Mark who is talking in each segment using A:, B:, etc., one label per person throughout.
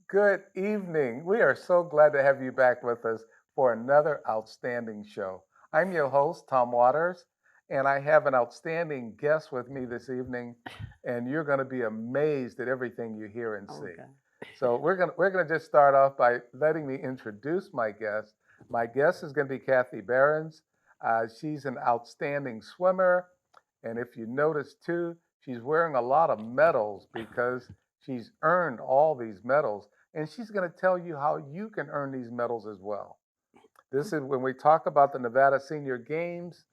A: Good evening. We are so glad to have you back with us for another outstanding show. I'm your host, Tom Waters, and I have an outstanding guest with me this evening, and you're going to be amazed at everything you hear and see.
B: Okay.
A: So we're gonna just start off by letting me introduce my guest. My guest is going to be Cathy Behrens. She's an outstanding swimmer, and if you notice too, she's wearing a lot of medals because she's earned all these medals, and she's going to tell you how you can earn these medals as well. This is when we talk about the Nevada Senior Games.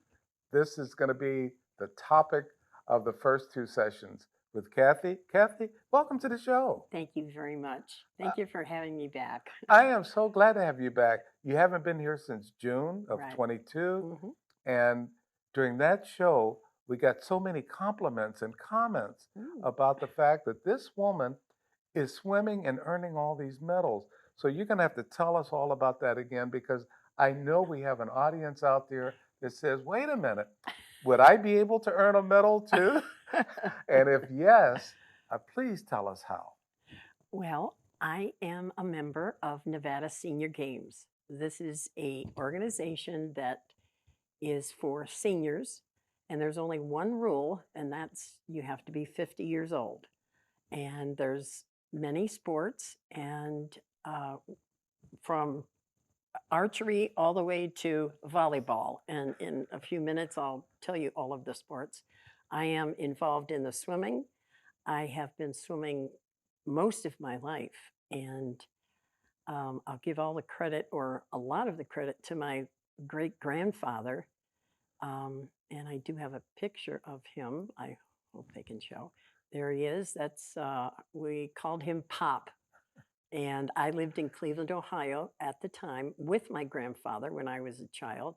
A: This is going to be the topic of the first two sessions with Cathy. Cathy, welcome to the show.
B: Thank you very much.
A: Uh,
B: Thank you for having me back.
A: I am so glad to have you back. You haven't been here since June of
B: Right.
A: 22,
B: hmm
A: and during that show, we got so many compliments and comments
B: Mm.
A: about the fact that this woman is swimming and earning all these medals. So you're going to have to tell us all about that again because I know we have an audience out there that says, wait a minute, would I be able to earn a medal too? And if yes, please tell us how.
B: Well, I am a member of Nevada Senior Games. This is a organization that is for seniors, and there's only one rule, and that's you have to be 50 years old. And there's many sports, and from archery all the way to volleyball. And in a few minutes, I'll tell you all of the sports. I am involved in the swimming. I have been swimming most of my life. And I'll give all the credit or a lot of the credit to my great grandfather. And I do have a picture of him. I hope they can show. There he is. We called him Pop, and I lived in Cleveland, Ohio at the time with my grandfather when I was a child.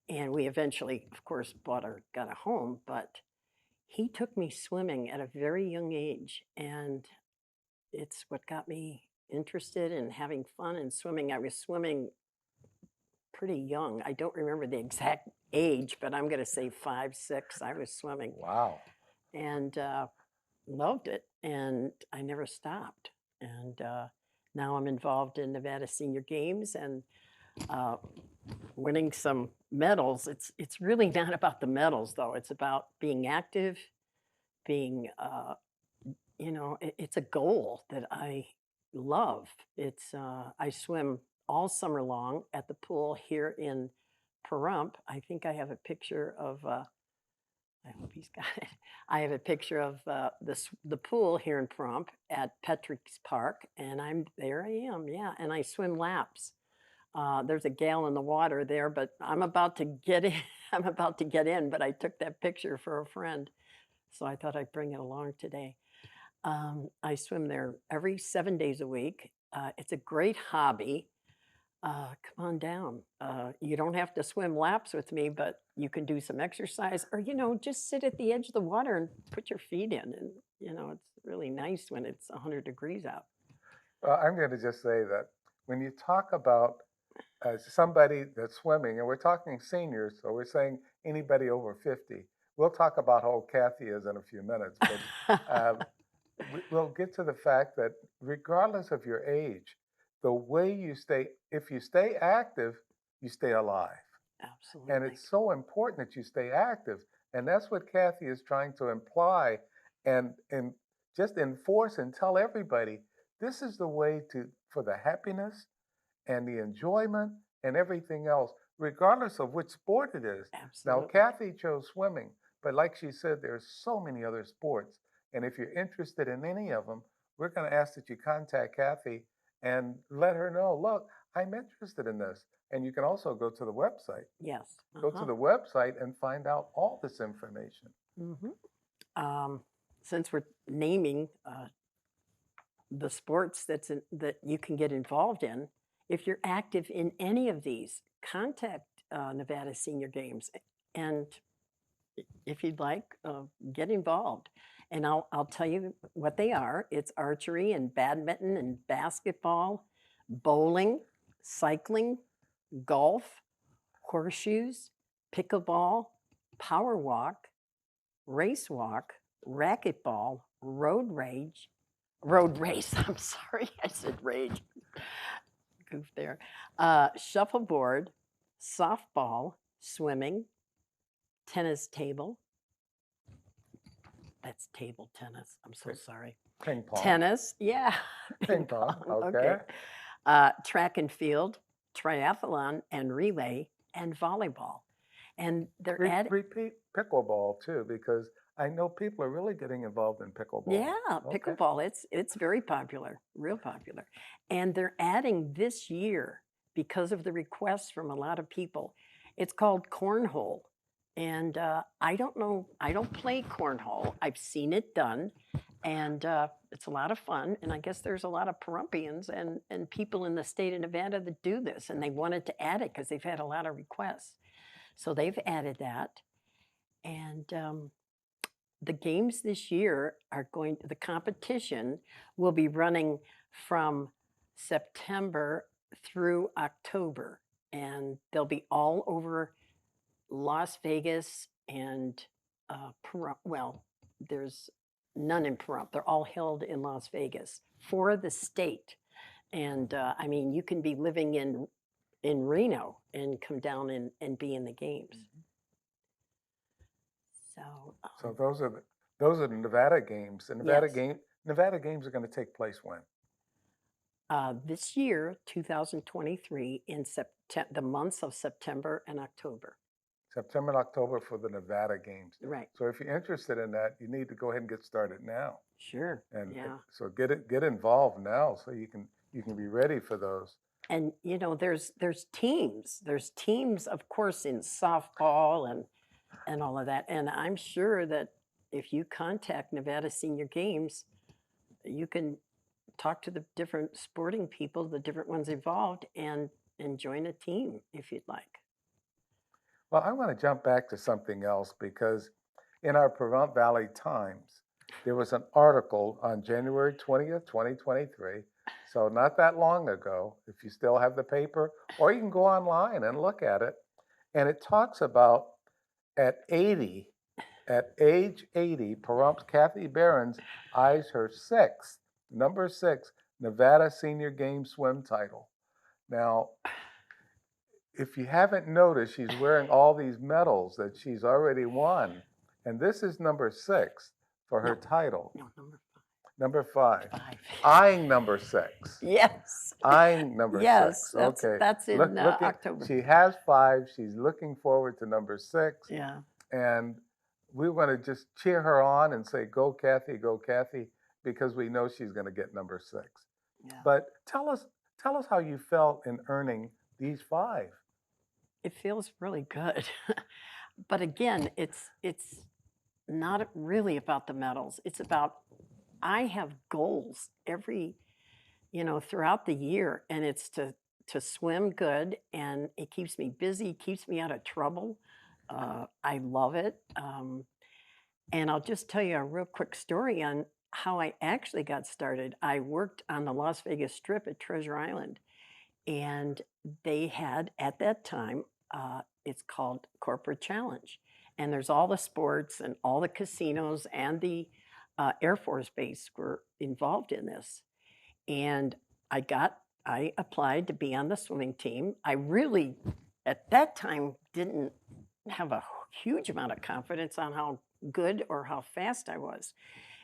B: And we eventually, of course, got a home, but he took me swimming at a very young age. And it's what got me interested in having fun and swimming. I was swimming pretty young. I don't remember the exact age, but I'm going to say 5, 6. I was swimming
A: Wow.
B: and loved it. And I never stopped. And now I'm involved in Nevada Senior Games and uh, winning some medals. It's really not about the medals though. It's about being active, being it's a goal that I love. I swim all summer long at the pool here in Pahrump. I think I have a picture of. I hope he's got it. I have a picture of the pool here in Pahrump at Petrick's Park, and there. I am, yeah, and I swim laps. There's a gal in the water there, but I'm about to get in. I'm about to get in, but I took that picture for a friend, so I thought I'd bring it along today. I swim there every 7 days a week. It's a great hobby. Come on down. You don't have to swim laps with me, but you can do some exercise or, just sit at the edge of the water and put your feet in. And, it's really nice when it's 100 degrees out.
A: Well, I'm going to just say that when you talk about somebody that's swimming, and we're talking seniors, so we're saying anybody over 50. We'll talk about how old Cathy is in a few minutes, but uh, we'll get to the fact that regardless of your age, the way you stay, if you stay active, you stay alive. And
B: Absolutely.
A: it's so important that you stay active. And that's what Cathy is trying to imply and just enforce and tell everybody this is the way to for the happiness and the enjoyment and everything else, regardless of which sport it is. Now,
B: Absolutely.
A: Cathy chose swimming, but like she said, there's so many other sports. And if you're interested in any of them, we're going to ask that you contact Cathy and let her know, look, I'm interested in this. And you can also go to the website.
B: Yes.
A: Go to
B: Uh-huh.
A: the website and find out all this information.
B: hmm Um, since we're naming the sports that you can get involved in, if you're active in any of these, contact Nevada Senior Games, and if you'd like, get involved. And I'll tell you what they are. It's archery and badminton and basketball, bowling, cycling, golf, horseshoes, pickleball, power walk, race walk, racquetball, road rage, road race. I'm sorry, I said rage. Goof there. Shuffleboard, softball, swimming, tennis table. That's table tennis. I'm so sorry.
A: Ping pong.
B: Tennis, yeah.
A: Ping pong,
B: Okay.
A: okay.
B: Track and field, triathlon and relay, and volleyball. And they're adding,
A: Repeat pickleball too, because I know people are really getting involved in pickleball.
B: yeah,
A: Okay.
B: pickleball. It's very popular, real popular. And they're adding this year because of the requests from a lot of people. It's called cornhole. And I don't know, I don't play cornhole. I've seen it done, and it's a lot of fun. And I guess there's a lot of Parumpians and people in the state of Nevada that do this, and they wanted to add it because they've had a lot of requests. So they've added that. And the games this year are going, the competition will be running from September through October. And they'll be all over Las Vegas and well, there's none in Pahrump. They're all held in Las Vegas for the state. And I mean, you can be living in Reno and come down and be in the games. So,
A: So those are the Nevada games. The Nevada
B: yes.
A: Nevada games are going to take place when?
B: This year, 2023, in the months of September and October.
A: September and October for the Nevada games.
B: Right.
A: So if you're interested in that, you need to go ahead and get started now.
B: Sure.
A: And
B: yeah.
A: so get involved now so you can be ready for those.
B: And you know, there's teams. There's teams, of course, in softball and all of that. And I'm sure that if you contact Nevada Senior Games, you can talk to the different sporting people, the different ones involved, and join a team if you'd like.
A: Well, I want to jump back to something else because in our Pahrump Valley Times, there was an article on January 20th, 2023. So not that long ago, if you still have the paper, or you can go online and look at it. And it talks about at age 80, Parump's Cathy Behrens eyes her number six, Nevada Senior Game swim title. Now, if you haven't noticed, she's wearing all these medals that she's already won. And this is number 6 for her title.
B: No,
A: Number 5.
B: 5.
A: Eyeing number 6.
B: Yes.
A: Eyeing number 6.
B: Yes,
A: Okay.
B: that's in October.
A: She has 5. She's looking forward to number 6.
B: Yeah.
A: And we want to just cheer her on and say, go Cathy, because we know she's going to get number 6.
B: Yeah.
A: But tell us how you felt in earning these 5.
B: It feels really good. But again, it's not really about the medals. It's about, I have goals throughout the year, and it's to swim good, and it keeps me busy, keeps me out of trouble. I love it. And I'll just tell you a real quick story on how I actually got started. I worked on the Las Vegas Strip at Treasure Island, and they had, at that time, it's called Corporate Challenge. And there's all the sports and all the casinos and the Air Force Base were involved in this. And I applied to be on the swimming team. I really, at that time, didn't have a huge amount of confidence on how good or how fast I was.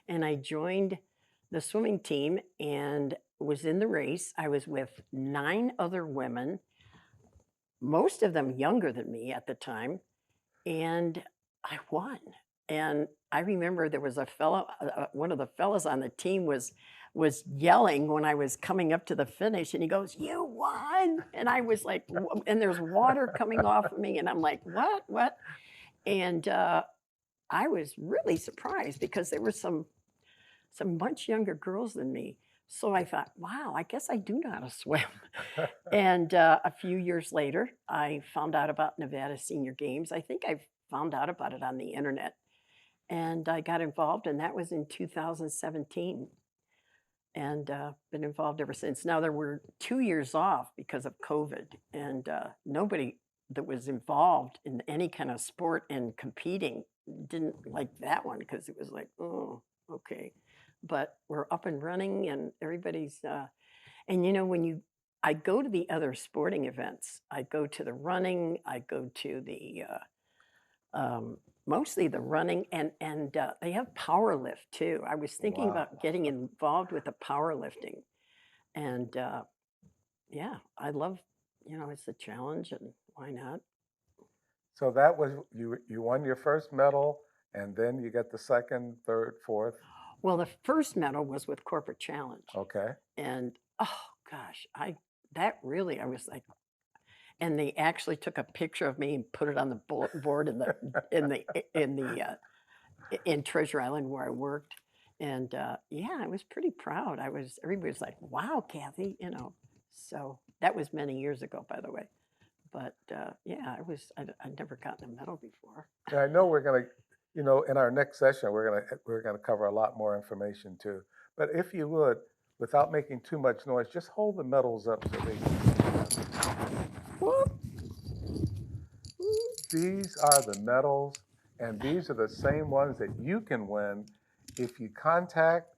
B: And I joined the swimming team and was in the race. I was with 9 other women, most of them younger than me at the time, and I won. And I remember there was a fellow, one of the fellows on the team was yelling when I was coming up to the finish, and he goes, "You won!" And I was like, and there's water coming off of me, and I'm like, what? And I was really surprised because there were some much younger girls than me. So I thought, wow, I guess I do know how to swim. And a few years later, I found out about Nevada Senior Games. I think I found out about it on the internet. And I got involved, and that was in 2017. And been involved ever since. Now, there were 2 years off because of COVID, and nobody that was involved in any kind of sport and competing didn't like that one because it was like, oh, okay. but we're up and running and everybody's, and when I go to the other sporting events, I go to the running, I go to mostly the running, and they have power lift too. I was thinking
A: Wow.
B: about getting involved with the powerlifting, and yeah, I love, it's a challenge, and why not?
A: So that was you won your first medal, and then you get the second, third, fourth.
B: Well, the first medal was with Corporate Challenge,
A: Okay.
B: and oh gosh, I was like, and they actually took a picture of me and put it on the bulletin board in Treasure Island where I worked, and yeah, I was pretty proud. Everybody was like, "Wow, Kathy," So that was many years ago, by the way. But yeah, I'd never gotten a medal before.
A: And I know we're gonna, in our next session, we're gonna cover a lot more information too. But if you would, without making too much noise, just hold the medals up so they can see them.
B: Whoop.
A: These are the medals, and these are the same ones that you can win if you contact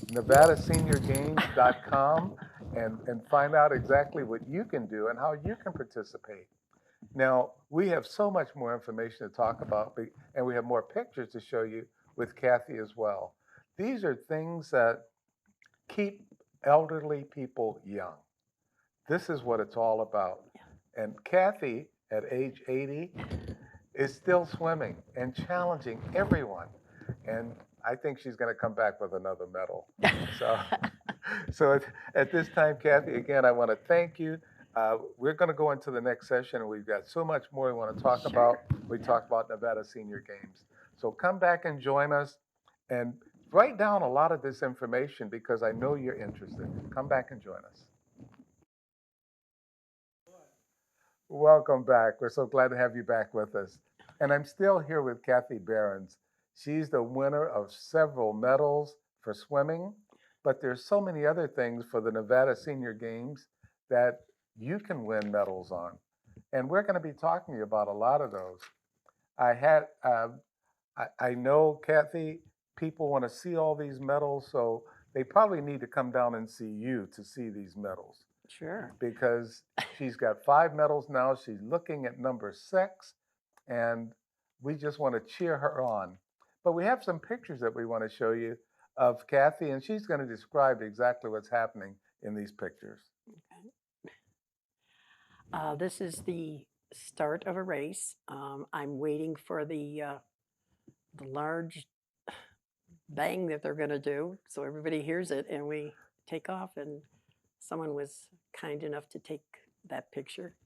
A: NevadaSeniorGames.com and find out exactly what you can do and how you can participate. Now, we have so much more information to talk about, and we have more pictures to show you with Cathy as well. These are things that keep elderly people young. This is what it's all about. And Cathy, at age 80, is still swimming and challenging everyone. And I think she's going to come back with another medal. So, so at this time, Cathy, again, I want to thank you. We're going to go into the next session, and we've got so much more we want to talk about. We talked about Nevada Senior Games. So come back and join us and write down a lot of this information because I know you're interested. Come back and join us. Welcome back. We're so glad to have you back with us. And I'm still here with Cathy Behrens. She's the winner of several medals for swimming, but there's so many other things for the Nevada Senior Games that you can win medals on. And we're going to be talking to you about a lot of those. I had, I know, Cathy, people want to see all these medals, so they probably need to come down and see you to see these medals
B: Sure.
A: because she's got 5 medals now. She's looking at number 6, and we just want to cheer her on. But we have some pictures that we want to show you of Cathy, and she's going to describe exactly what's happening in these pictures.
B: Okay. This is the start of a race. I'm waiting for the large bang that they're going to do, so everybody hears it, and we take off. And someone was kind enough to take that picture.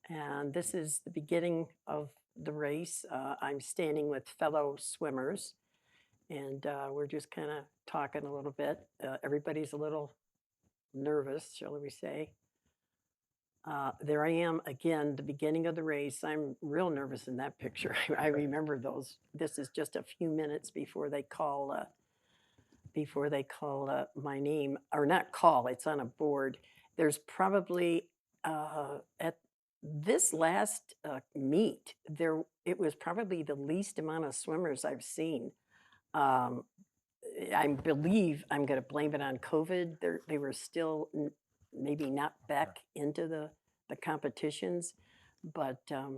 B: And this is the beginning of the race. I'm standing with fellow swimmers, and we're just kind of talking a little bit. Everybody's a little nervous, shall we say. There I am again, the beginning of the race. I'm real nervous in that picture. I remember those. This is just a few minutes before they call my name, or not call. It's on a board. There's probably at this last meet it was probably the least amount of swimmers I've seen. Um, I believe I'm going to blame it on COVID. They were still maybe not back into the competitions, but uh,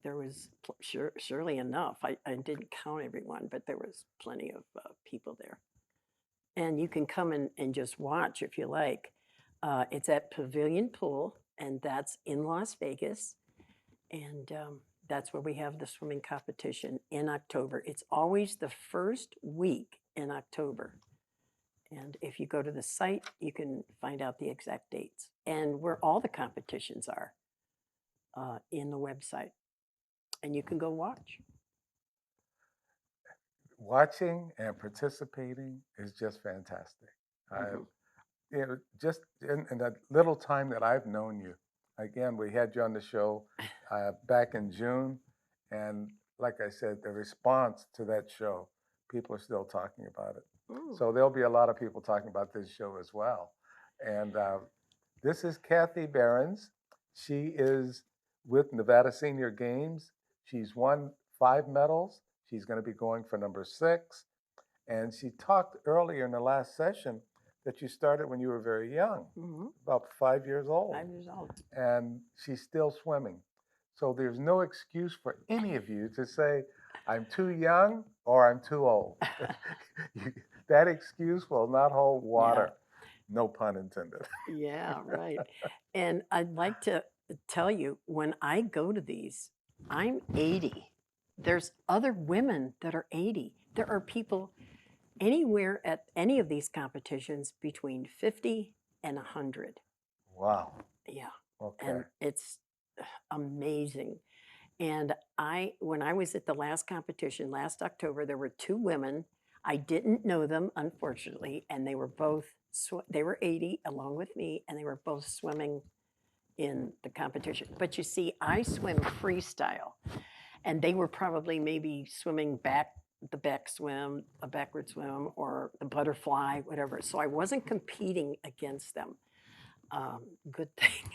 B: there was surely enough. I didn't count everyone, but there was plenty of people there. And you can come and just watch if you like. It's at Pavilion Pool, and that's in Las Vegas. And that's where we have the swimming competition in October. It's always the first week in October. And if you go to the site, you can find out the exact dates and where all the competitions are in the website. And you can go watch.
A: Watching and participating is just fantastic.
B: Mhm.
A: Just in that little time that I've known you, again, we had you on the show back in June, and like I said, the response to that show, people are still talking about it.
B: Mm.
A: So there'll be a lot of people talking about this show as well. And this is Cathy Behrens. She is with Nevada Senior Games. She's won 5 medals. She's going to be going for number 6. And she talked earlier in the last session that you started when you were very young,
B: Hmm.
A: about 5 years old,
B: 5 years old.
A: and she's still swimming. So there's no excuse for any of you to say, I'm too young or I'm too old. That excuse will not hold
B: Yeah.
A: water. No pun intended.
B: Yeah, right. And I'd like to tell you, when I go to these, I'm 80. There's other women that are 80. There are people anywhere at any of these competitions between 50 and 100.
A: Wow.
B: Yeah.
A: Okay.
B: And it's amazing. And when I was at the last competition last October, there were 2 women. I didn't know them, unfortunately, and they were both, they were 80 along with me, and they were both swimming in the competition. But you see, I swim freestyle, and they were probably maybe swimming the back swim, a backward swim, or the butterfly, whatever. So I wasn't competing against them. Good thing.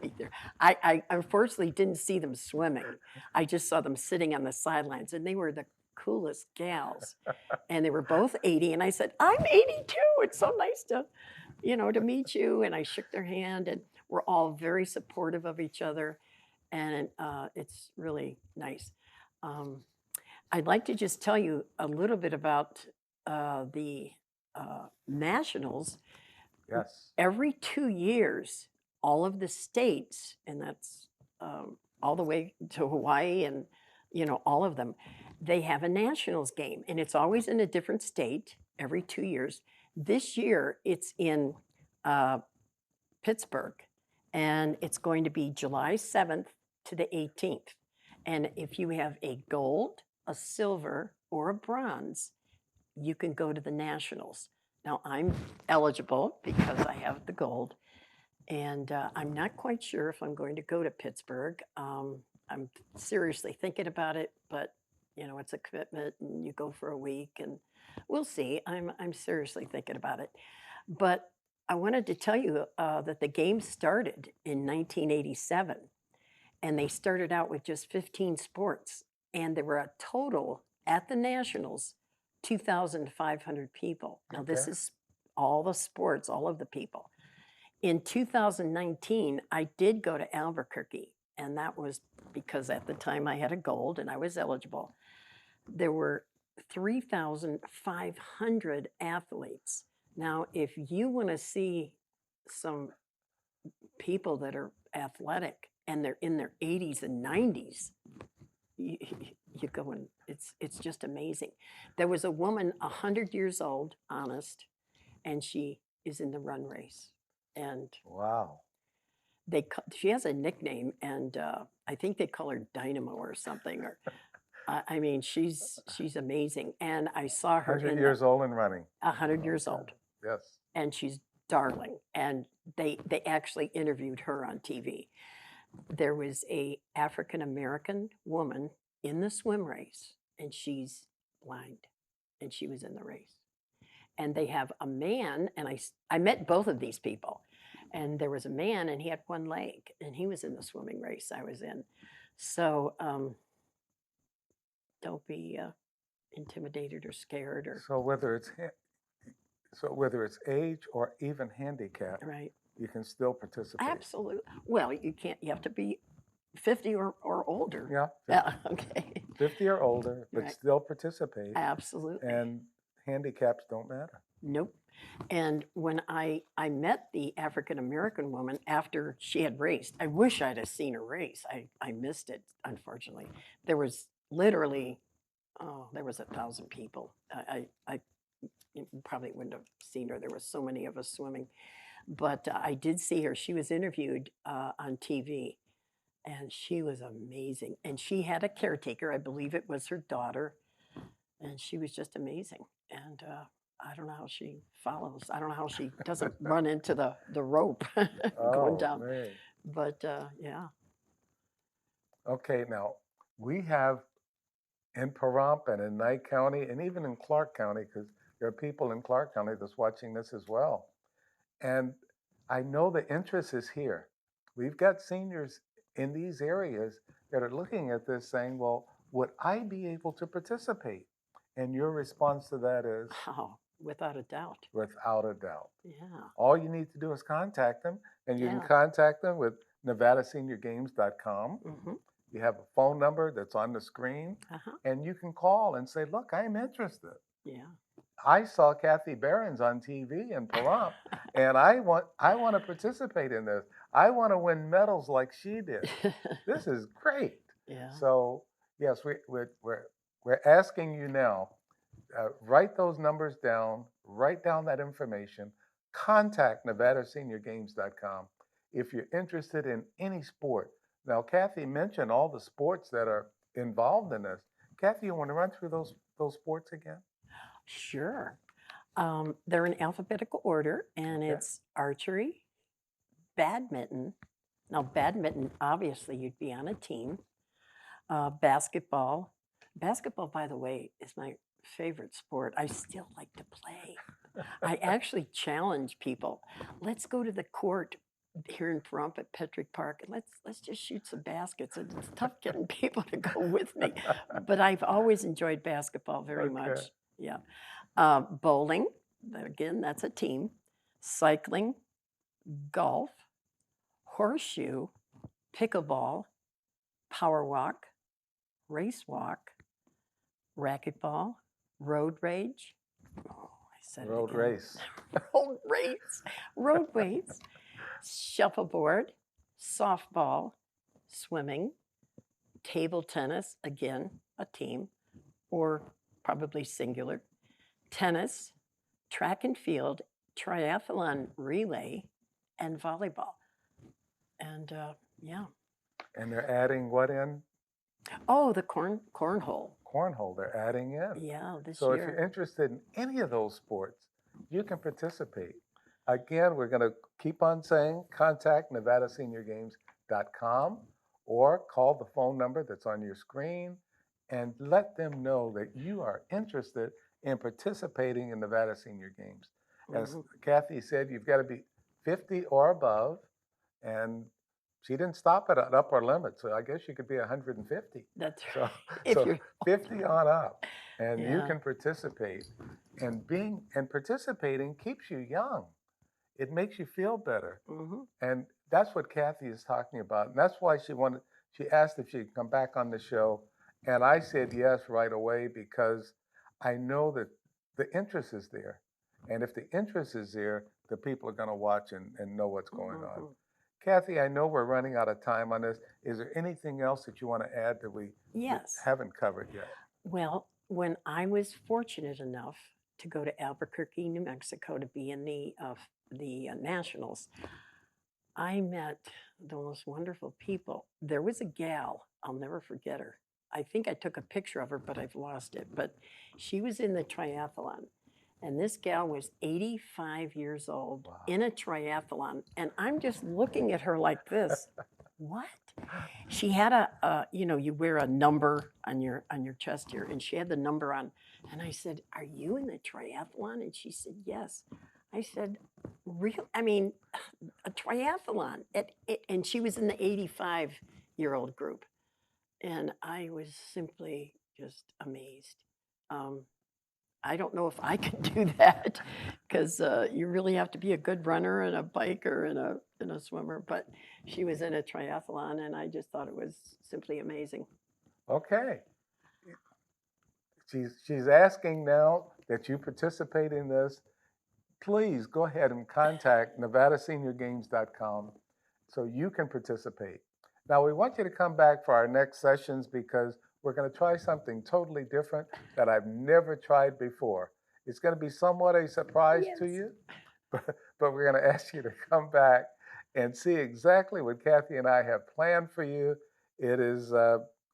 B: Either. I unfortunately didn't see them swimming. I just saw them sitting on the sidelines, and they were the coolest gals. And they were both 80, and I said, "I'm 82. It's so nice to meet you." And I shook their hand, and we're all very supportive of each other, and it's really nice. Um, I'd like to just tell you a little bit about the nationals.
A: Yes.
B: Every 2 years, all of the states, and that's all the way to Hawaii and, all of them, they have a nationals game, and it's always in a different state every 2 years. This year, it's in uh, Pittsburgh, and it's going to be July 7th to the 18th. And if you have a gold, a silver, or a bronze, you can go to the nationals. Now, I'm eligible because I have the gold, and I'm not quite sure if I'm going to go to Pittsburgh. I'm seriously thinking about it, but it's a commitment, and you go for a week, and we'll see. I'm seriously thinking about it, but I wanted to tell you that the game started in 1987, and they started out with just 15 sports, and there were a total at the nationals 2,500 people. Now, this
A: Okay.
B: is all the sports, all of the people. In 2019, I did go to Albuquerque, and that was because at the time I had a gold and I was eligible. There were 3,500 athletes. Now, if you want to see some people that are athletic and they're in their 80s and 90s, you, you go and it's just amazing. There was a woman 100 years old, honest, and she is in the run race. And
A: Wow.
B: she has a nickname, and I think they call her Dynamo or something. Or I mean, she's amazing. And I saw her
A: 100
B: in
A: years old and running.
B: 100 years
A: Okay.
B: old,
A: Yes.
B: and she's darling. And they actually interviewed her on TV. There was a African American woman in the swim race, and she's blind, and she was in the race. And they have a man, and I met both of these people, and there was a man, and he had one leg, and he was in the swimming race I was in. So don't be intimidated or scared or
A: So whether it's age or even handicap,
B: right.
A: you can still participate.
B: Absolutely. Well, you can't. You have to be 50 or older.
A: Yeah.
B: Yeah. Okay.
A: 50 or older, but
B: Right.
A: still participate.
B: Absolutely.
A: And handicaps don't matter.
B: Nope. And when I met the African American woman after she had raced, I wish I'd have seen her race. I missed it, unfortunately. There was literally, there was 1,000 people. I probably wouldn't have seen her. There were so many of us swimming. But I did see her. She was interviewed on TV, and she was amazing. And she had a caretaker. I believe it was her daughter, and she was just amazing. And I don't know how she follows. I don't know how she doesn't run into the rope going
A: Oh,
B: down.
A: man.
B: But yeah,
A: Okay, now we have in Pahrump and in Nye County and even in Clark County, because there are people in Clark County that's watching this as well. And I know the interest is here. We've got seniors in these areas that are looking at this saying, well, would I be able to participate? And your response to that is,
B: Oh, without a doubt.
A: without a doubt.
B: Yeah.
A: All you need to do is contact them, and you can
B: Yeah.
A: contact them with nevadaseniorgames.com.
B: Mm-hmm.
A: You have a phone number that's on the screen,
B: Uh-huh.
A: and you can call and say, look, I'm interested.
B: Yeah.
A: I saw Cathy Behrens on TV in Pahrump, and I want to participate in this. I want to win medals like she did. This is great.
B: Yeah.
A: So yes, we're asking you now. Write those numbers down. Write down that information. Contact NevadaSeniorGames.com if you're interested in any sport. Now, Cathy mentioned all the sports that are involved in this. Cathy, you want to run through those sports again?
B: Sure. They're in alphabetical order, and
A: Okay.
B: it's archery, badminton. Now, badminton, obviously, you'd be on a team. Basketball. Basketball, by the way, is my favorite sport. I still like to play. I actually challenge people. Let's go to the court here in Pahrump at Petrick Park, and let's just shoot some baskets. And it's tough getting people to go with me, but I've always enjoyed basketball very
A: Okay.
B: much. Yeah. Bowling, again, that's a team. Cycling, golf, horseshoe, pickleball, power walk, race walk, racquetball, road rage. Oh, I said
A: Road
B: it again.
A: race.
B: Road race, road weights, shuffleboard, softball, swimming, table tennis, again, a team, or probably singular, tennis, track and field, triathlon relay, and volleyball. And yeah.
A: And they're adding what in?
B: Oh, the cornhole.
A: Cornhole, they're adding in.
B: Yeah, this
A: So if
B: year.
A: you're interested in any of those sports, you can participate. Again, we're going to keep on saying contact NevadaSeniorGames.com or call the phone number that's on your screen and let them know that you are interested in participating in Nevada Senior Games. As Cathy said, you've got to be 50 or above, and she didn't stop at an upper limit, so I guess you could be 150.
B: That's
A: So,
B: right. If
A: so
B: you're
A: 50 on up, and you
B: Yeah.
A: can participate. And participating keeps you young. It makes you feel better,
B: Mhm.
A: and that's what Cathy is talking about. And that's why she asked if she could come back on the show, and I said yes right away because I know that the interest is there, and if the interest is there, the people are going to watch and know what's going on.
B: Mhm.
A: Cathy, I know we're running out of time on this. Is there anything else that you want to add that we
B: Yes.
A: haven't covered yet?
B: Well, when I was fortunate enough to go to Albuquerque, New Mexico, to be in the Nationals, I met the most wonderful people. There was a gal, I'll never forget her. I think I took a picture of her, but I've lost it. But she was in the triathlon. And this gal was 85 years old
A: Wow.
B: in a triathlon. And I'm just looking at her like this. What? She had you wear a number on your chest here, and she had the number on. And I said, "Are you in the triathlon?" And she said, "Yes." I said, "Real? I mean, a triathlon?" And she was in the 85-year-old group, and I was simply just amazed. I don't know if I could do that because you really have to be a good runner and a biker and a swimmer. But she was in a triathlon, and I just thought it was simply amazing.
A: Okay. She's asking now that you participate in this. Please go ahead and contact NevadaSeniorGames.com so you can participate. Now, we want you to come back for our next sessions because we're going to try something totally different that I've never tried before. It's going to be somewhat a surprise to
B: Yes.
A: you, but we're going to ask you to come back and see exactly what Cathy and I have planned for you. It is,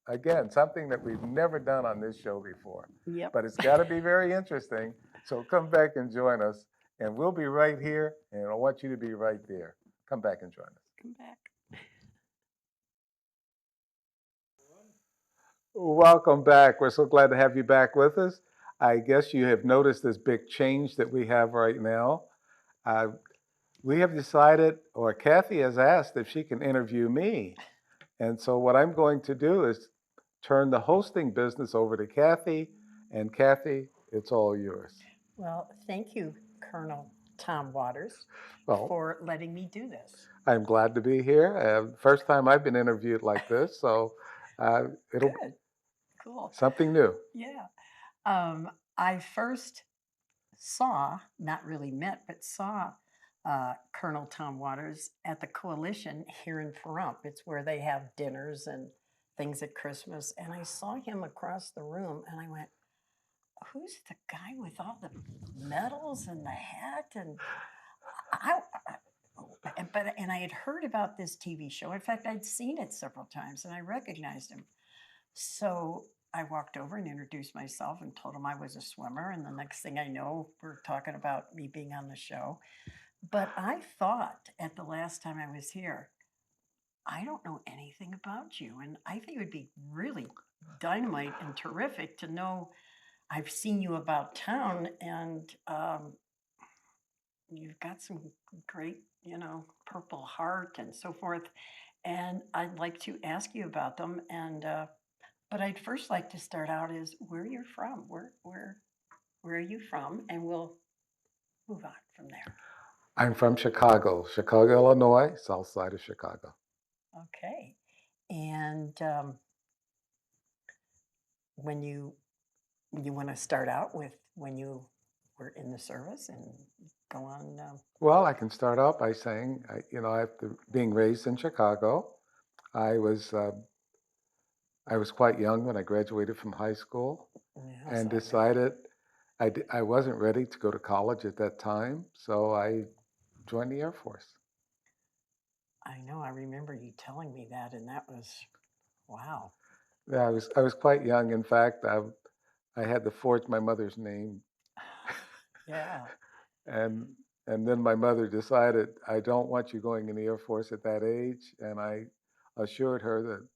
A: again, something that we've never done on this show before,
B: Yep.
A: but it's got to be very interesting. So come back and join us. And we'll be right here, and I want you to be right there. Come back and join us.
B: Come back.
A: Welcome back. We're so glad to have you back with us. I guess you have noticed this big change that we have right now. We have decided, or Cathy has asked if she can interview me. And so what I'm going to do is turn the hosting business over to Cathy. And Cathy, it's all yours.
B: Well, thank you, Colonel Tom Waters,
A: Well,
B: for letting me do this.
A: I'm glad to be here. First time I've been interviewed like this, so it'll be
B: Good, cool.
A: something new.
B: Yeah. I first saw, not really met, but saw Colonel Tom Waters at the Coalition here in Pahrump. It's where they have dinners and things at Christmas. And I saw him across the room and I went, who's the guy with all the medals and the hat? And I had heard about this TV show. In fact, I'd seen it several times and I recognized him. So I walked over and introduced myself and told him I was a swimmer. And the next thing I know, we're talking about me being on the show. But I thought at the last time I was here, I don't know anything about you. And I think it would be really dynamite and terrific to know I've seen you about town and you've got some great, Purple Heart and so forth. And I'd like to ask you about them. And but I'd first like to start out is where you're from. Where are you from? And we'll move on from there.
A: I'm from Chicago, Chicago, Illinois, south side of Chicago.
B: Okay. And when you want to start out with when you were in the service and go on.
A: Well, I can start out by saying, after being raised in Chicago, I was uh, I was quite young when I graduated from high school
B: Yeah,
A: and
B: so I
A: decided I wasn't ready to go to college at that time, so I joined the Air Force.
B: know. I remember you telling me that, and that was wow.
A: Yeah, I was quite young. In fact, I had to forge my mother's name,
B: Yeah.
A: and and then my mother decided I don't want you going in the Air Force at that age, and I assured her that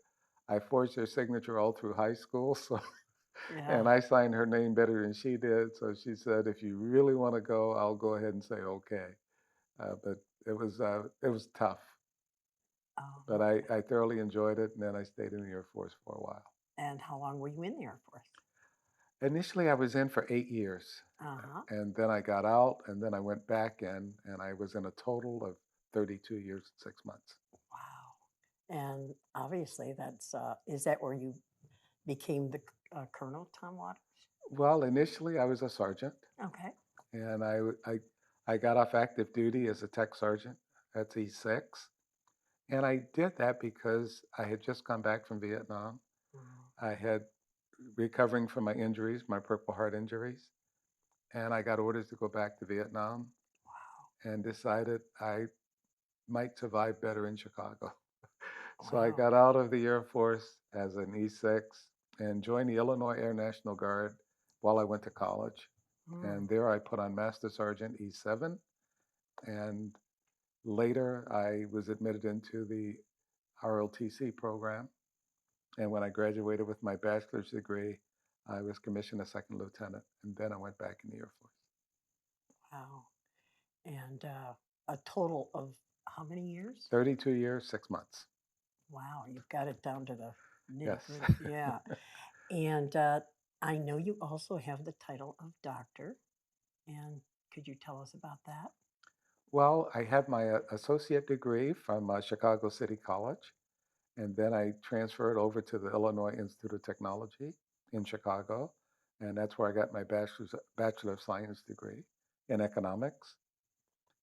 A: I forged her signature all through high school. So
B: Yeah.
A: and I signed her name better than she did. So she said, if you really want to go, I'll go ahead and say okay. But it was tough, but
B: Um,
A: I thoroughly enjoyed it, and then I stayed in the Air Force for a while.
B: and how long were you in the Air Force?
A: Initially, I was in for 8 years,
B: Uh huh.
A: and then I got out, and then I went back in, and I was in a total of 32 years and 6 months.
B: Wow. And obviously, that's is that where you became the Colonel Tom Waters?
A: Well, initially, I was a sergeant,
B: Okay.
A: and I got off active duty as a tech sergeant at E6. And I did that because I had just come back from Vietnam.
B: Mm,
A: I had recovering from my injuries, my Purple Heart injuries, and I got orders to go back to Vietnam
B: wow.
A: and decided I might survive better in Chicago. So I
B: Wow.
A: got out of the Air Force as an E6 and joined the Illinois Air National Guard while I went to college.
B: Mm,
A: And there I put on Master Sergeant E7. And later I was admitted into the ROTC program. And when I graduated with my bachelor's degree, I was commissioned a second lieutenant. And then I went back in the Air Force.
B: wow. And a total of how many years?
A: 32 years, 6 months.
B: Wow, you've got it down to the nitty
A: Yes.
B: gritty. Yeah. And I know you also have the title of doctor. And could you tell us about that?
A: Well, I had my associate degree from Chicago City College. And then I transferred over to the Illinois Institute of Technology in Chicago. And that's where I got my Bachelor of Science degree in economics.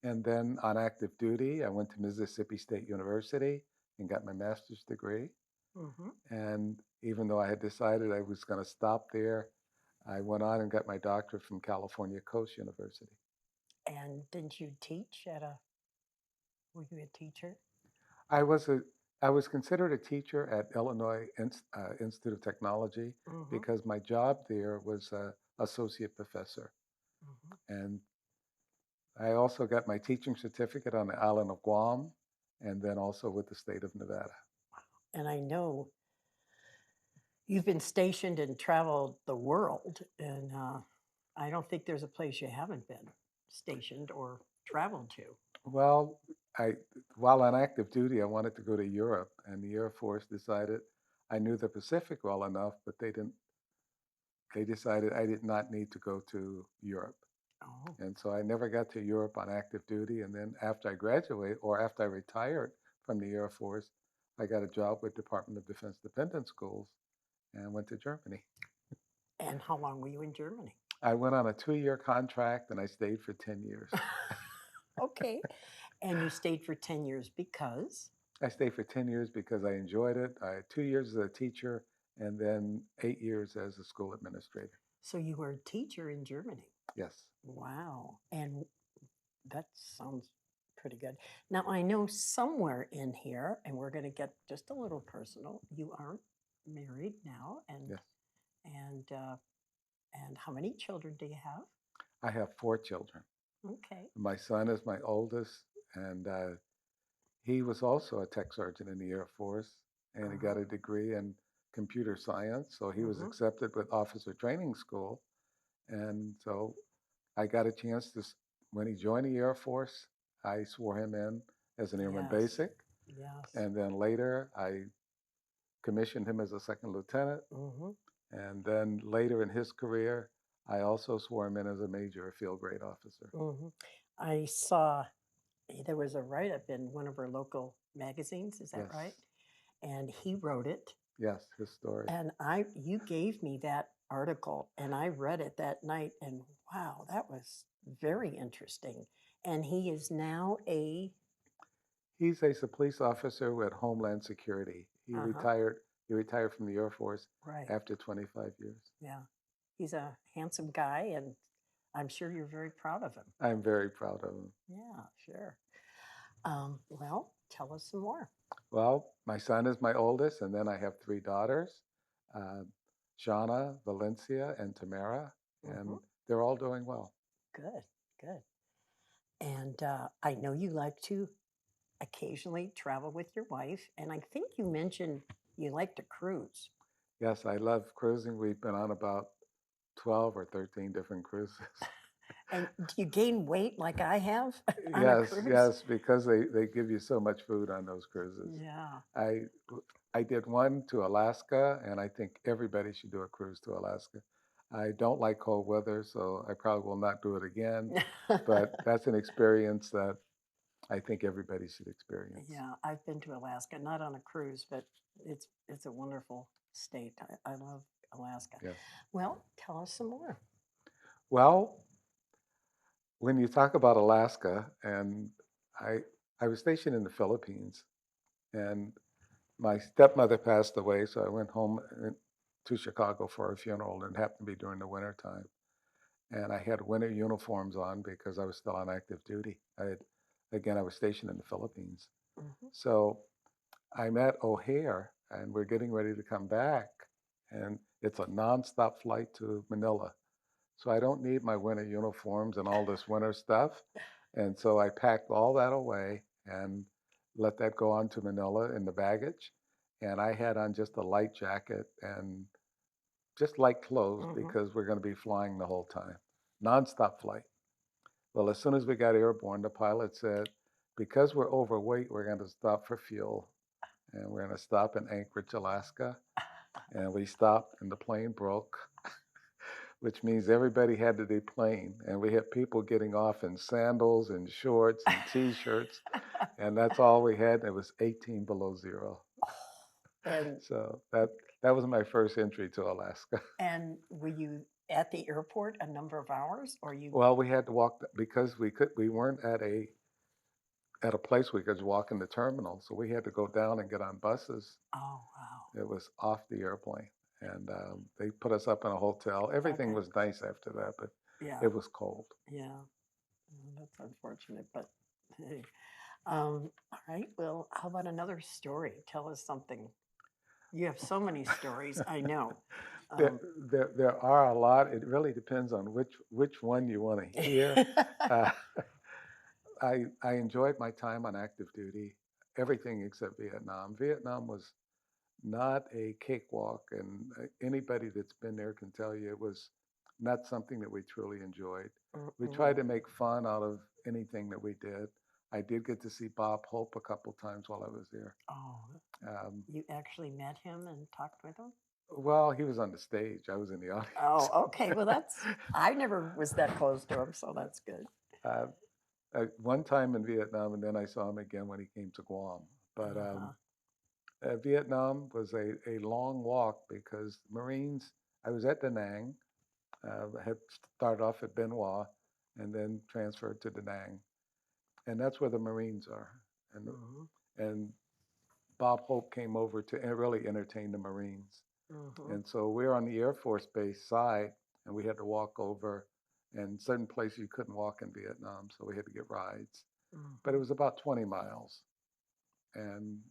A: And then on active duty, I went to Mississippi State University and got my master's degree.
B: Mm-hmm.
A: And even though I had decided I was going to stop there, I went on and got my doctorate from California Coast University.
B: And didn't you teach at a, were you a teacher?
A: I was a I was considered a teacher at Illinois Institute of Technology
B: Mm-hmm.
A: because my job there was associate professor,
B: Mm-hmm.
A: and I also got my teaching certificate on the island of Guam, and then also with the state of Nevada.
B: And I know you've been stationed and traveled the world, and I don't think there's a place you haven't been stationed or traveled to.
A: Well, I while on active duty, I wanted to go to Europe, and the Air Force decided I knew the Pacific well enough, but they decided I did not need to go to Europe.
B: Oh,
A: And so I never got to Europe on active duty. And then after I graduated or after I retired from the Air Force, I got a job with Department of Defense Dependent Schools and went to Germany.
B: and how long were you in Germany?
A: I went on a 2-year contract and I stayed for 10 years.
B: Okay. And you stayed for 10 years because?
A: I stayed for 10 years because I enjoyed it. I had 2 years as a teacher and then 8 years as a school administrator.
B: So you were a teacher in Germany.
A: Yes.
B: Wow. And that sounds pretty good. Now, I know somewhere in here, and we're going to get just a little personal, you are married now,
A: Yes.
B: and and how many children do you have?
A: I have 4 children.
B: Okay.
A: My son is my oldest, and he was also a tech sergeant in the Air Force, and he got
B: Uh-huh.
A: a degree in computer science. So he was
B: Mm-hmm.
A: accepted with officer training school. And so I got a chance to, when he joined the Air Force, I swore him in as an Airman
B: Yes.
A: Basic.
B: Yes.
A: And then later, I commissioned him as a second lieutenant.
B: Mm-hmm.
A: And then later in his career, I also swore him in as a major, a field grade officer.
B: Mm-hmm. I saw there was a write-up in one of our local magazines. Is that
A: Yes.
B: right? And he wrote it.
A: Yes, his story.
B: And you gave me that article and I read it that night and wow, that was very interesting. And he is now a
A: He's a police officer with Homeland Security. He
B: uh-huh,
A: retired. He retired from the Air Force
B: right.
A: after 25 years.
B: Yeah. He's a handsome guy and I'm sure you're very proud of him.
A: I'm very proud of him.
B: Yeah, sure. Well, tell us some more.
A: Well, my son is my oldest, and then I have 3 daughters, uh, Shauna, Valencia, and Tamara,
B: Mm-hmm.
A: and they're all doing well.
B: Good, good. And I know you like to occasionally travel with your wife, and I think you mentioned you like to cruise.
A: Yes, I love cruising. We've been on about 12 or 13 different cruises.
B: And do you gain weight like I have on a
A: Yes,
B: cruise?
A: yes, because they give you so much food on those cruises.
B: Yeah.
A: I I did one to Alaska, and I think everybody should do a cruise to Alaska. I don't like cold weather, so I probably will not do it again. But that's an experience that I think everybody should experience.
B: Yeah, I've been to Alaska, not on a cruise, but it's a wonderful state. I love Alaska.
A: Yes.
B: Well, tell us some more.
A: Well, when you talk about Alaska, and I I was stationed in the Philippines, and my stepmother passed away, so I went home to Chicago for her funeral, and it happened to be during the winter time. And I had winter uniforms on because I was still on active duty. I was stationed in the Philippines.
B: Hmm.
A: So I'm at O'Hare, and we're getting ready to come back, and it's a nonstop flight to Manila. So I don't need my winter uniforms and all this winter stuff. And so I packed all that away and let that go on to Manila in the baggage. And I had on just a light jacket and just light clothes
B: Hmm.
A: because we're going to be flying the whole time, nonstop flight. Well, as soon as we got airborne, the pilot said, because we're overweight, we're going to stop for fuel. And we're going to stop in Anchorage, Alaska. And we stopped, and the plane broke, which means everybody had to deplane. And we had people getting off in sandals and shorts and t-shirts. And that's all we had. It was 18 below zero.
B: And
A: So that was my first entry to Alaska.
B: and were you at the airport a number of hours, or you?
A: Well, we had to walk because we weren't at a place we could walk in the terminal. So we had to go down and get on buses.
B: Oh wow.
A: It was off the airplane. And they put us up in a hotel. Everything
B: Okay.
A: was nice after that, but
B: Yeah.
A: it was cold.
B: Yeah. That's unfortunate, but hey. All right. Well, how about another story? Tell us something. You have so many stories, I know.
A: There,
B: Um,
A: there are a lot. It really depends on which one you want to hear. Uh, I enjoyed my time on active duty, everything except Vietnam. Vietnam was not a cakewalk, and anybody that's been there can tell you it was not something that we truly enjoyed. We tried
B: mm-mm.
A: to make fun out of anything that we did. I did get to see Bob Hope a couple times while I was there.
B: Oh,
A: Um,
B: you actually met him and talked with him?
A: well, he was on the stage. I was in the audience.
B: Oh, okay. Well, I never was that close to him, so that's good.
A: uh, one time in Vietnam, and then I saw him again when he came to Guam. But
B: Uh-huh.
A: Vietnam was a long walk because Marines, I was at Da Nang, had started off at Bien Hoa, and then transferred to Da Nang. And that's where the Marines are. And,
B: Mhm.
A: and Bob Hope came over to really entertain the Marines.
B: Mhm.
A: And so we're on the Air Force Base side, and we had to walk over. And certain places you couldn't walk in Vietnam, so we had to get rides. But it
B: Mhm.
A: was about 20 miles. And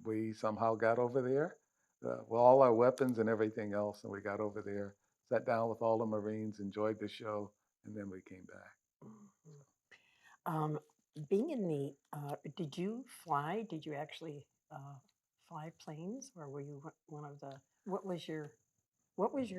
A: we somehow got over there with all our weapons and everything else. And we got over there, sat down with all the Marines, enjoyed the show, and then we came back.
B: Mhm. Um, Being in the, did you fly? Did you actually fly planes, or were you one of the? What was your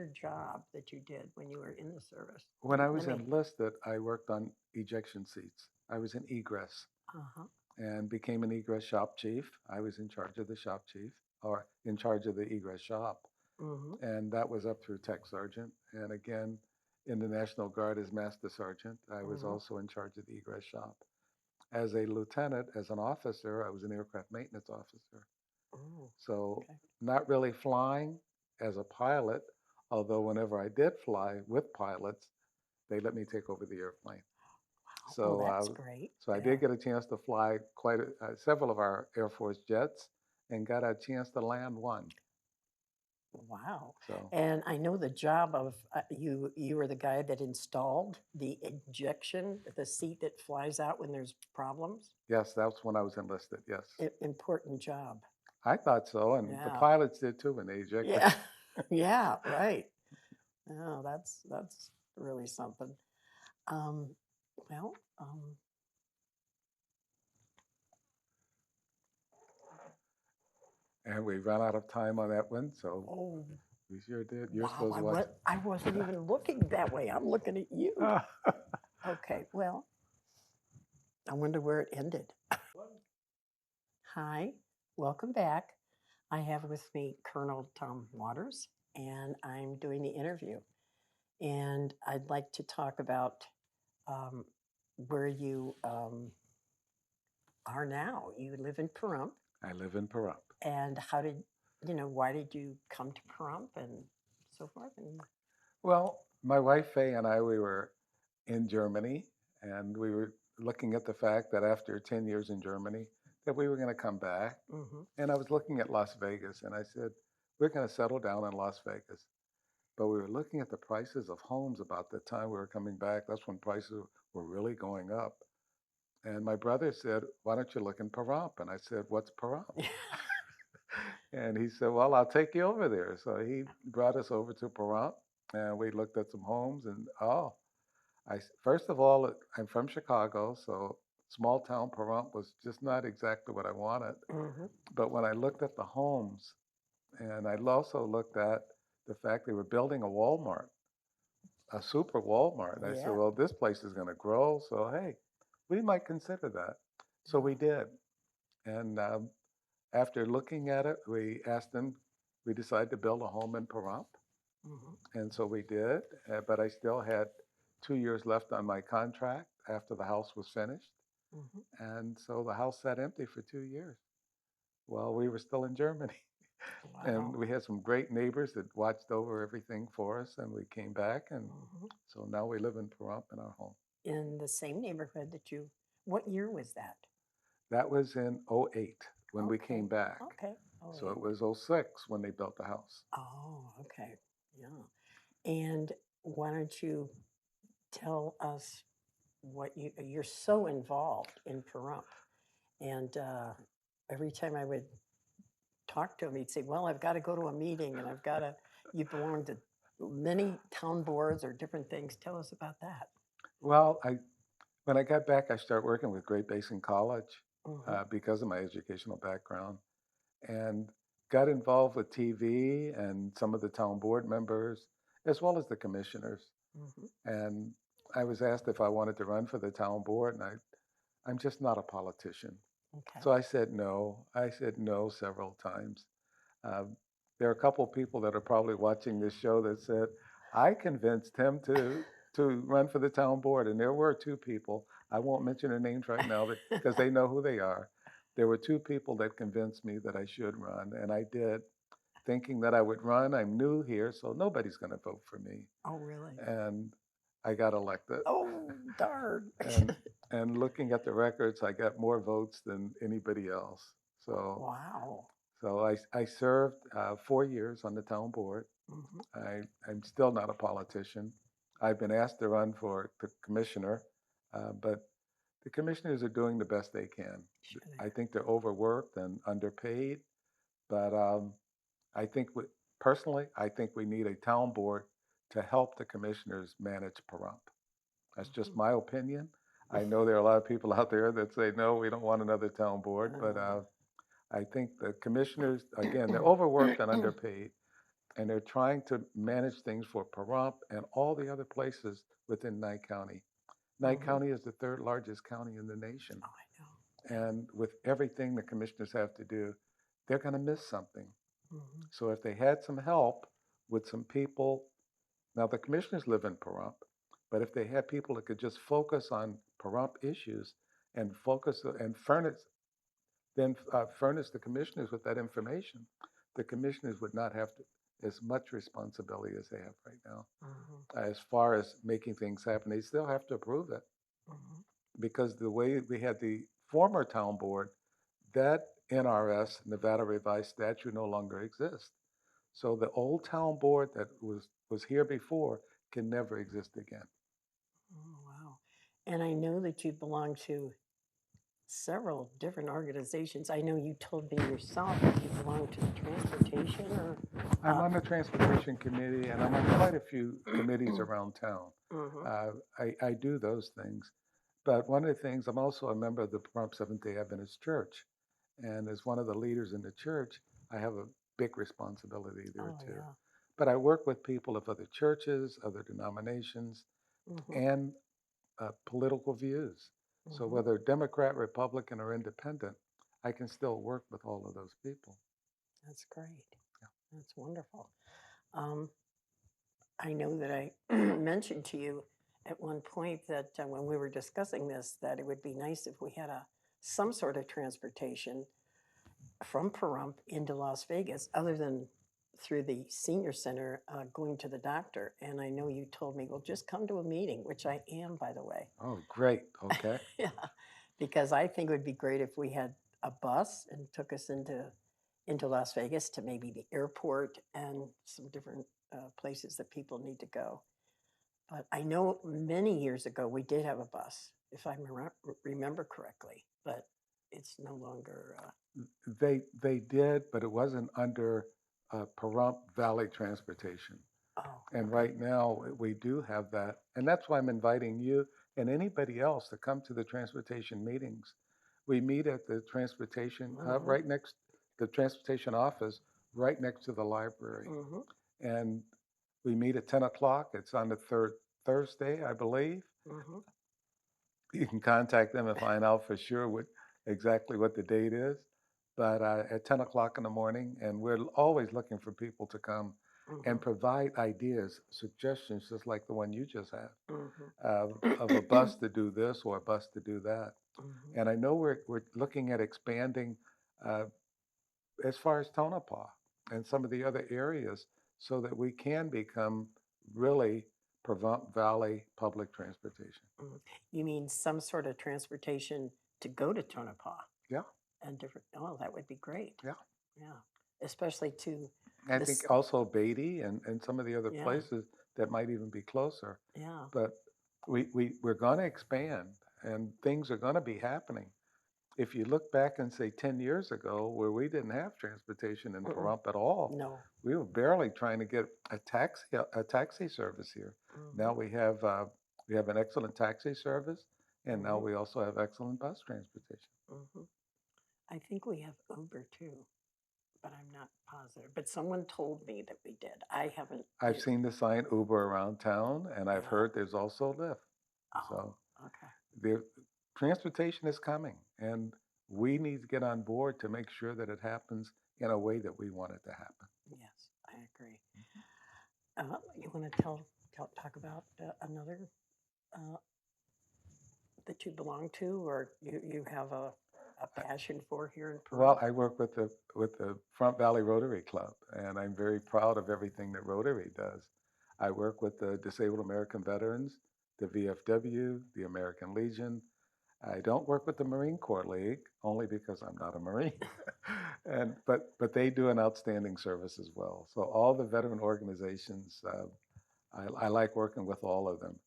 B: job that you did when you were in the service?
A: When I
B: The
A: was
B: Navy.
A: enlisted, I worked on ejection seats. I was in egress
B: Uh-huh.
A: and became an egress shop chief. I was in charge of the shop chief, or in charge of the egress shop.
B: Mhm.
A: And that was up through tech sergeant. And again, in the National Guard as master sergeant, I was
B: Mhm.
A: also in charge of the egress shop. As a lieutenant, as an officer, I was an aircraft maintenance officer.
B: Oh,
A: So
B: okay.
A: not really flying as a pilot, although whenever I did fly with pilots, they let me take over the airplane.
B: Wow. Well,
A: So,
B: that's great.
A: so I
B: Yeah.
A: did get a chance to fly several of our Air Force jets, and got a chance to land one.
B: Wow.
A: So
B: And I know the job of you were the guy that installed the injection, the seat that flies out when there's problems.
A: yes, that's when I was enlisted. Yes,
B: Important job.
A: I thought so, and the
B: Yeah.
A: pilots did too when they ejected.
B: Yeah. Yeah, right. Oh, that's really something. Um, well,
A: And we ran out of time on that one, so
B: oh
A: we sure did. You're
B: wow,
A: supposed to watch.
B: I wasn't even looking that way. I'm looking at you. Okay, well, I wonder where it ended. Hi, welcome back. I have with me Colonel Tom Waters, and I'm doing the interview. And I'd like to talk about um, where you are now. You live in Pahrump,
A: I live in Pahrump.
B: and why did you come to Pahrump and so forth? And
A: Well, my wife Faye and I, we were in Germany, and we were looking at the fact that after 10 years in Germany, that we were going to come back.
B: mm-hmm.
A: And I was looking at Las Vegas, and I said, we're going to settle down in Las Vegas. But we were looking at the prices of homes about the time we were coming back. That's when prices were really going up. And my brother said, why don't you look in Pahrump? And I said, what's Pahrump? And he said, well, I'll take you over there. So he brought us over to Pahrump, and we looked at some homes. And first of all, I'm from Chicago, so small town Pahrump was just not exactly what I wanted.
B: Mm-hmm.
A: But when I looked at the homes, and I also looked at the fact they were building a Walmart, a super Walmart. I said,
B: Yeah.
A: well, this place is going to grow. So, hey, we might consider that. So we
B: Yeah.
A: did. And after looking at it, we asked them, we decided to build a home in Pahrump.
B: Mm-hmm.
A: And so we did. But I still had 2 years left on my contract after the house was finished.
B: Mm-hmm.
A: And so the house sat empty for 2 years while we were still in Germany. And
B: Wow.
A: we had some great neighbors that watched over everything for us. And we came back. And
B: Mm-hmm.
A: so now we live in Pahrump in our home.
B: In the same neighborhood that you, what year was that?
A: That was in '08 when we
B: Okay.
A: came back.
B: Okay. Oh,
A: So it
B: 8.
A: was '06 when they built the house.
B: Oh, okay. Yeah. And why don't you tell us what you're so involved in Pahrump? And every time I would talk to him, he'd say, "Well, I've got to go to a meeting, and I've got to." You belong to many town boards or different things. Tell us about that.
A: Well, when I got back, I started working with Great Basin College
B: Mm-hmm.
A: because of my educational background, and got involved with TV and some of the town board members, as well as the commissioners.
B: Mm-hmm.
A: And I was asked if I wanted to run for the town board, and I'm just not a politician.
B: Okay.
A: So I said no. I said no several times. Um, there are a couple of people that are probably watching this show that said, I convinced him to run for the town board. And there were two people, I won't mention their names right now because they know who they are. There were two people that convinced me that I should run, and I did, thinking that I would run. I'm new here, so nobody's going to vote for me.
B: Oh, really?
A: And I got elected.
B: Oh, darn.
A: And and looking at the records, I got more votes than anybody else. So
B: Wow.
A: I served 4 years on the town board.
B: Mhm.
A: I'm still not a politician. I've been asked to run for the commissioner, but the commissioners are doing the best they can.
B: Sure they
A: I
B: are.
A: think they're overworked and underpaid, but I think personally, I think we need a town board to help the commissioners manage Pahrump. That's just
B: Mhm.
A: my opinion. I know there are a lot of people out there that say, no, we don't want another town board, but
B: Uh,
A: I think the commissioners, again, they're overworked and underpaid, and they're trying to manage things for Pahrump and all the other places within Nye County. Nye
B: Mhm.
A: County is the third largest county in the nation.
B: Oh, I know. Yeah.
A: And with everything the commissioners have to do, they're going to miss something.
B: Mhm.
A: So if they had some help with some people, now the commissioners live in Pahrump, but if they had people that could just focus on Pahrump issues and focus and furnish the commissioners with that information, the commissioners would not have as much responsibility as they have right now.
B: Mhm.
A: As far as making things happen, they still have to approve it
B: Mhm.
A: because the way we had the former town board, that NRS, Nevada Revised Statute, no longer exists. So the old town board that was here before can never exist again.
B: Oh, wow. And I know that you belong to several different organizations. I know you told me yourself that you belong to the transportation or
A: I'm on the transportation committee and I'm on quite a few committees around town.
B: Mhm.
A: I do those things. But one of the things, I'm also a member of the Pahrump Seventh day Adventist Church. And as one of the leaders in the church, I have a big responsibility there
B: Oh,
A: too.
B: yeah.
A: But I work with people of other churches, other denominations,
B: Mhm.
A: and political views. So
B: Mhm.
A: whether Democrat, Republican, or Independent, I can still work with all of those people.
B: That's great. That's wonderful. Um, I know that I mentioned to you at one point that when we were discussing this, that it would be nice if we had some sort of transportation from Pahrump into Las Vegas, other than through the senior center going to the doctor. And I know you told me, well, just come to a meeting, which I am, by the way.
A: Oh, great. Okay.
B: Yeah, because I think it would be great if we had a bus and took us into Las Vegas to maybe the airport and some different places that people need to go. But I know many years ago we did have a bus, if I remember correctly, but it's no longer.
A: They did, but it wasn't under Pahrump Valley Transportation.
B: Oh,
A: And
B: okay.
A: right now we do have that. And that's why I'm inviting you and anybody else to come to the transportation meetings. We meet at the transportation hub
B: Mm-hmm.
A: right next, the transportation office right next to the library.
B: Mm-hmm.
A: And we meet at 10 o'clock. It's on the third Thursday, I believe.
B: Mm-hmm.
A: You can contact them and find out for sure exactly what the date is. But at 10 o'clock in the morning, and we're always looking for people to come
B: Mm-hmm.
A: and provide ideas, suggestions, just like the one you just had, of a
B: Mm-hmm.
A: bus to do this or a bus to do that.
B: Mm-hmm.
A: And I know we're looking at expanding uh, as far as Tonopah and some of the other areas so that we can become really Pahrump Valley public transportation.
B: Mm. You mean some sort of transportation to go to Tonopah
A: Yeah,
B: and different? Oh, that would be great.
A: yeah.
B: Yeah, especially to
A: I think
B: this.
A: also Beatty and some of the other
B: Yeah,
A: places that might even be closer.
B: yeah.
A: But we're going to expand and things are going to be happening. If you look back and say 10 years ago, where we didn't have transportation in
B: Mm-mm.
A: Pahrump at all,
B: No.
A: we were barely trying to get a taxi service here.
B: Mm-hmm.
A: Now we have an excellent taxi service, and now
B: Mm-hmm.
A: we also have excellent bus transportation.
B: Mm-hmm. I think we have Uber too, but I'm not positive. But someone told me that we did. I haven't.
A: I've seen the sign Uber around town, and I've
B: Yeah.
A: heard there's also Lyft.
B: Oh,
A: So
B: okay.
A: there, transportation is coming, and we need to get on board to make sure that it happens in a way that we want it to happen.
B: Yes, I agree. You want to talk about another uh, that you belong to, or you have a passion for here in Peru?
A: Well, I work with the Front Valley Rotary Club, and I'm very proud of everything that Rotary does. I work with the Disabled American Veterans, the VFW, the American Legion. I don't work with the Marine Corps League only because I'm not a Marine, and but they do an outstanding service as well. So all the veteran organizations, I like working with all of them,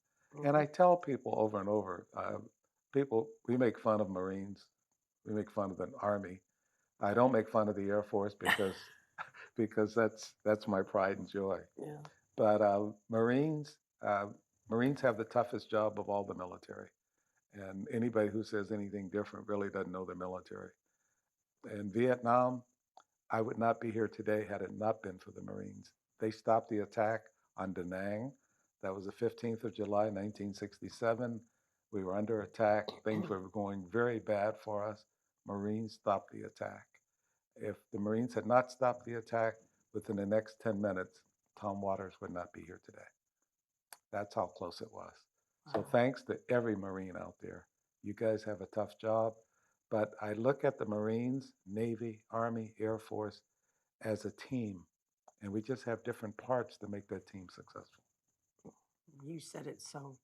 A: and
B: Mhm.
A: I tell people over and over, people we make fun of Marines, we make fun of the Army. I don't make fun of the Air Force because that's my pride and joy.
B: Yeah.
A: But uh, Marines have the toughest job of all the military, and anybody who says anything different really doesn't know the military. In Vietnam, I would not be here today had it not been for the Marines. They stopped the attack on Da Nang. That was the 15th of July, 1967. We were under attack. Things were going very bad for us. Marines stopped the attack. If the Marines had not stopped the attack within the next 10 minutes, Tom Waters would not be here today. That's how close it was. So
B: Wow.
A: thanks to every Marine out there. You guys have a tough job, but I look at the Marines, Navy, Army, Air Force as a team, and we just have different parts to make that team successful.
B: You said it so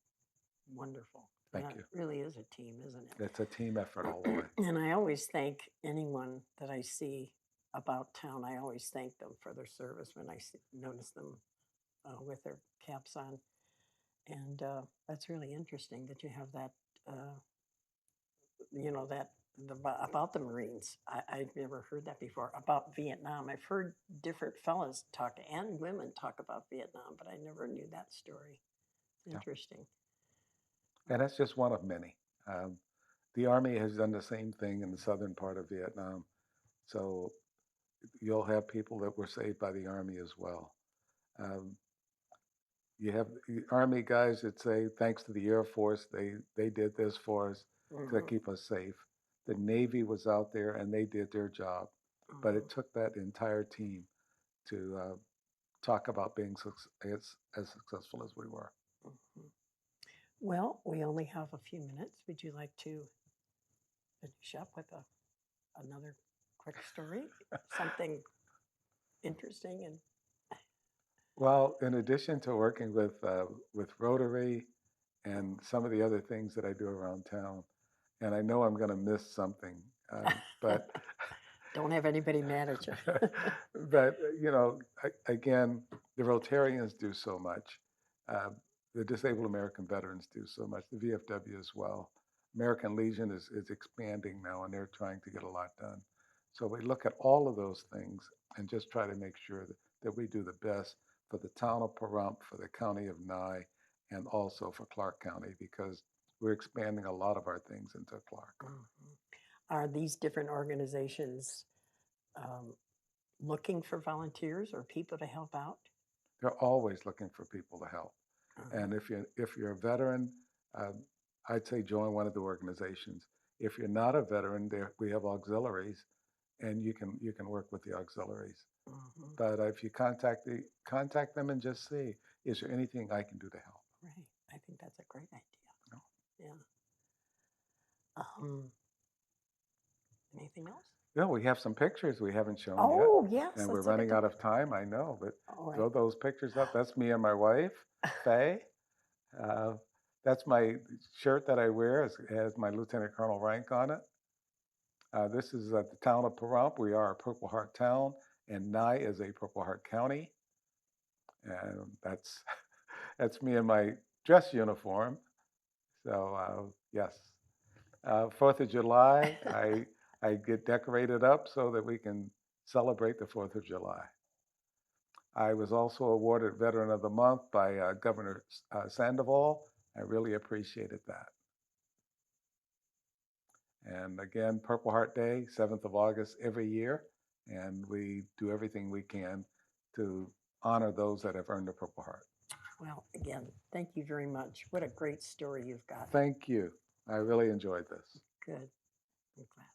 B: wonderful.
A: Thank
B: Yeah, it
A: you.
B: really is a team, isn't
A: It's a team effort all the
B: it?
A: way.
B: And I always thank anyone that I see about town. I always thank them for their service when I notice them with their caps on. And that's really interesting that you have that, uh, that about the Marines. I've never heard that before about Vietnam. I've heard different fellas talk and women talk about Vietnam, but I never knew that story.
A: Yeah.
B: Interesting.
A: And that's just one of many. Um, the Army has done the same thing in the southern part of Vietnam. So you'll have people that were saved by the Army as well. Um, you have the Army guys that say, thanks to the Air Force, they did this for us to
B: Hmm.
A: keep us safe. The Navy was out there and they did their job. But
B: Hmm.
A: it took that entire team to talk about being as successful as we were.
B: Hmm. Well, we only have a few minutes. Would you like to finish up with another quick story? Something interesting and
A: Well, in addition to working with Rotary and some of the other things that I do around town, and I know I'm going to miss something, but
B: don't have anybody mad at you.
A: but again, the Rotarians do so much. Uh, the Disabled American Veterans do so much. The VFW as well. American Legion is expanding now, and they're trying to get a lot done. So we look at all of those things and just try to make sure that we do the best for the town of Pahrump, for the county of Nye, and also for Clark County because we're expanding a lot of our things into Clark.
B: Mhm. Are these different organizations um, looking for volunteers or people to help out?
A: They're always looking for people to help.
B: Uh-huh.
A: And if you're a veteran, um, I'd say join one of the organizations. If you're not a veteran, we have auxiliaries, and you can work with the auxiliaries.
B: Mhm.
A: But if you contact them and just see, is there anything I can do to help?
B: Right. I think that's a great idea.
A: No.
B: Yeah. Um, anything else?
A: Yeah, we have some pictures we haven't shown yet,
B: Oh, yes.
A: and we're
B: Let's look at
A: running
B: the.
A: out of time. I know, but
B: All right.
A: throw those pictures up. That's me and my wife, Faye. Uh, that's my shirt that I wear. It has my lieutenant colonel rank on it. This is at the town of Pahrump. We are a Purple Heart town, and Nye is a Purple Heart county. And that's that's me in my dress uniform. So yes, 4th of July, I get decorated up so that we can celebrate the 4th of July. I was also awarded Veteran of the Month by Governor Sandoval. I really appreciated that. And again, Purple Heart Day, 7th of August every year. And we do everything we can to honor those that have earned the Purple Heart.
B: Well, again, thank you very much. What a great story you've got.
A: Thank you. I really enjoyed this.
B: Good. I'm glad.